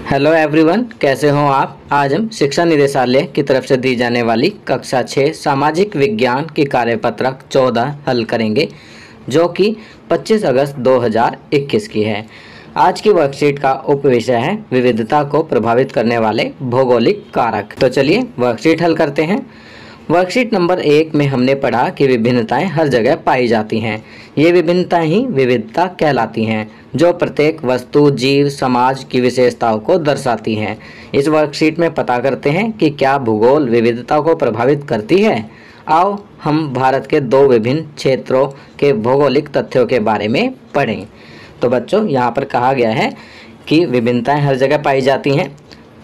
Hello everyone, कैसे हो आप। आज हम शिक्षा निदेशालय की तरफ से दी जाने वाली कक्षा 6 सामाजिक विज्ञान की कार्यपत्रक 14 हल करेंगे, जो कि 25 अगस्त 2021 की है। आज की वर्कशीट का उपविषय है विविधता को प्रभावित करने वाले भौगोलिक कारक। तो चलिए वर्कशीट हल करते हैं। वर्कशीट नंबर 1 में हमने पढ़ा कि विभिन्नताएं हर जगह पाई जाती हैं। ये विभिन्नताएं ही विविधता कहलाती हैं, जो प्रत्येक वस्तु, जीव, समाज की विशेषताओं को दर्शाती हैं। इस वर्कशीट में पता करते हैं कि क्या भूगोल विविधता को प्रभावित करती है। आओ हम भारत के 2 विभिन्न क्षेत्रों के भौगोलिक तथ्यों के बारे में पढ़ें। तो बच्चों, यहाँ पर कहा गया है कि विभिन्नताएं हर जगह पाई जाती हैं।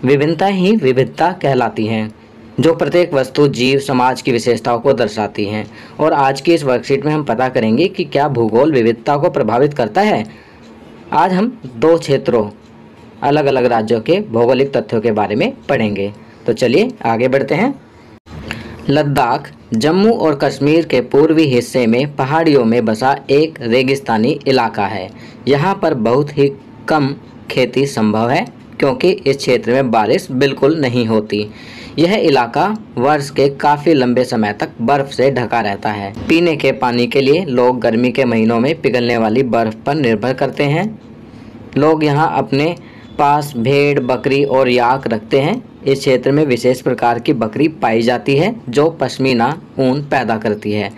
विभिन्नताएं ही विविधता कहलाती हैं, जो प्रत्येक वस्तु, जीव, समाज की विशेषताओं को दर्शाती हैं। और आज की इस वर्कशीट में हम पता करेंगे कि क्या भूगोल विविधता को प्रभावित करता है। आज हम 2 क्षेत्रों, अलग अलग राज्यों के भौगोलिक तथ्यों के बारे में पढ़ेंगे। तो चलिए आगे बढ़ते हैं। लद्दाख जम्मू और कश्मीर के पूर्वी हिस्से में पहाड़ियों में बसा एक रेगिस्तानी इलाका है। यहाँ पर बहुत ही कम खेती संभव है, क्योंकि इस क्षेत्र में बारिश बिल्कुल नहीं होती। यह इलाका वर्ष के काफ़ी लंबे समय तक बर्फ से ढका रहता है। पीने के पानी के लिए लोग गर्मी के महीनों में पिघलने वाली बर्फ पर निर्भर करते हैं। लोग यहाँ अपने पास भेड़, बकरी और याक रखते हैं। इस क्षेत्र में विशेष प्रकार की बकरी पाई जाती है, जो पश्मीना ऊन पैदा करती है।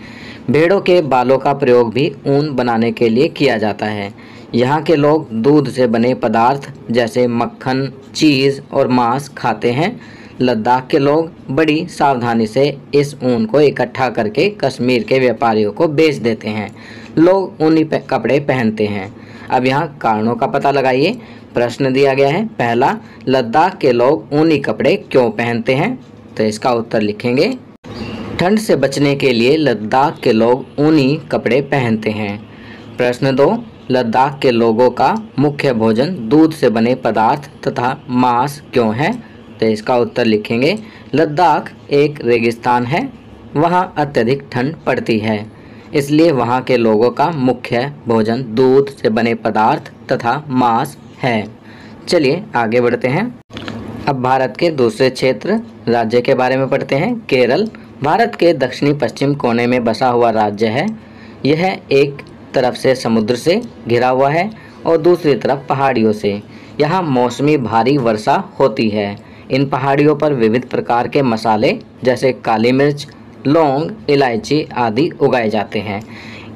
भेड़ों के बालों का प्रयोग भी ऊन बनाने के लिए किया जाता है। यहाँ के लोग दूध से बने पदार्थ जैसे मक्खन, चीज़ और मांस खाते हैं। लद्दाख के लोग बड़ी सावधानी से इस ऊन को इकट्ठा करके कश्मीर के व्यापारियों को बेच देते हैं। लोग ऊनी कपड़े पहनते हैं। अब यहाँ कारणों का पता लगाइए। प्रश्न दिया गया है, पहला, लद्दाख के लोग ऊनी कपड़े क्यों पहनते हैं। तो इसका उत्तर लिखेंगे, ठंड से बचने के लिए लद्दाख के लोग ऊनी कपड़े पहनते हैं। प्रश्न 2, लद्दाख के लोगों का मुख्य भोजन दूध से बने पदार्थ तथा मांस क्यों है। तो इसका उत्तर लिखेंगे, लद्दाख एक रेगिस्तान है, वहाँ अत्यधिक ठंड पड़ती है, इसलिए वहाँ के लोगों का मुख्य भोजन दूध से बने पदार्थ तथा मांस है। चलिए आगे बढ़ते हैं। अब भारत के दूसरे क्षेत्र राज्य के बारे में पढ़ते हैं। केरल भारत के दक्षिणी पश्चिम कोने में बसा हुआ राज्य है। यह एक तरफ से समुद्र से घिरा हुआ है और दूसरी तरफ पहाड़ियों से। यहाँ मौसमी भारी वर्षा होती है। इन पहाड़ियों पर विविध प्रकार के मसाले जैसे काली मिर्च, लौंग, इलायची आदि उगाए जाते हैं।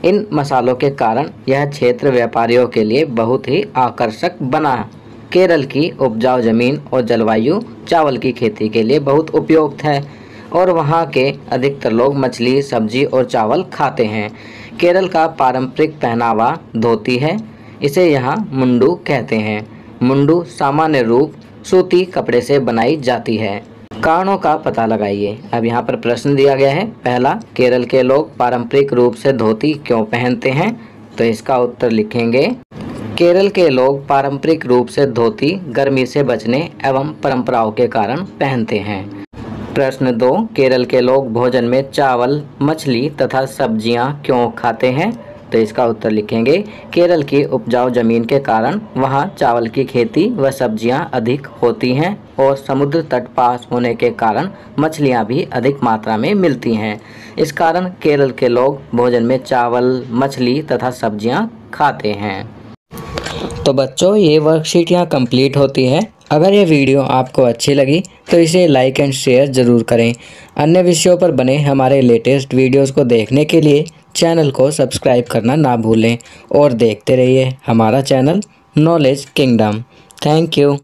इन मसालों के कारण यह क्षेत्र व्यापारियों के लिए बहुत ही आकर्षक बना। केरल की उपजाऊ जमीन और जलवायु चावल की खेती के लिए बहुत उपयुक्त है और वहाँ के अधिकतर लोग मछली, सब्जी और चावल खाते हैं। केरल का पारंपरिक पहनावा धोती है। इसे यहाँ मुंडू कहते हैं। मुंडू सामान्य रूप सूती कपड़े से बनाई जाती है। कारणों का पता लगाइए। अब यहाँ पर प्रश्न दिया गया है, पहला, केरल के लोग पारंपरिक रूप से धोती क्यों पहनते हैं। तो इसका उत्तर लिखेंगे, केरल के लोग पारंपरिक रूप से धोती गर्मी से बचने एवं परंपराओं के कारण पहनते हैं। प्रश्न 2, केरल के लोग भोजन में चावल, मछली तथा सब्जियां क्यों खाते हैं। तो इसका उत्तर लिखेंगे, केरल की उपजाऊ जमीन के कारण वहां चावल की खेती व सब्जियां अधिक होती हैं और समुद्र तट पास होने के कारण मछलियां भी अधिक मात्रा में मिलती हैं। इस कारण केरल के लोग भोजन में चावल, मछली तथा सब्जियां खाते हैं। तो बच्चों, ये वर्कशीट यहाँ कंप्लीट होती है। अगर ये वीडियो आपको अच्छी लगी तो इसे लाइक एंड शेयर ज़रूर करें। अन्य विषयों पर बने हमारे लेटेस्ट वीडियोस को देखने के लिए चैनल को सब्सक्राइब करना ना भूलें और देखते रहिए हमारा channel knowledge kingdom. Thank you.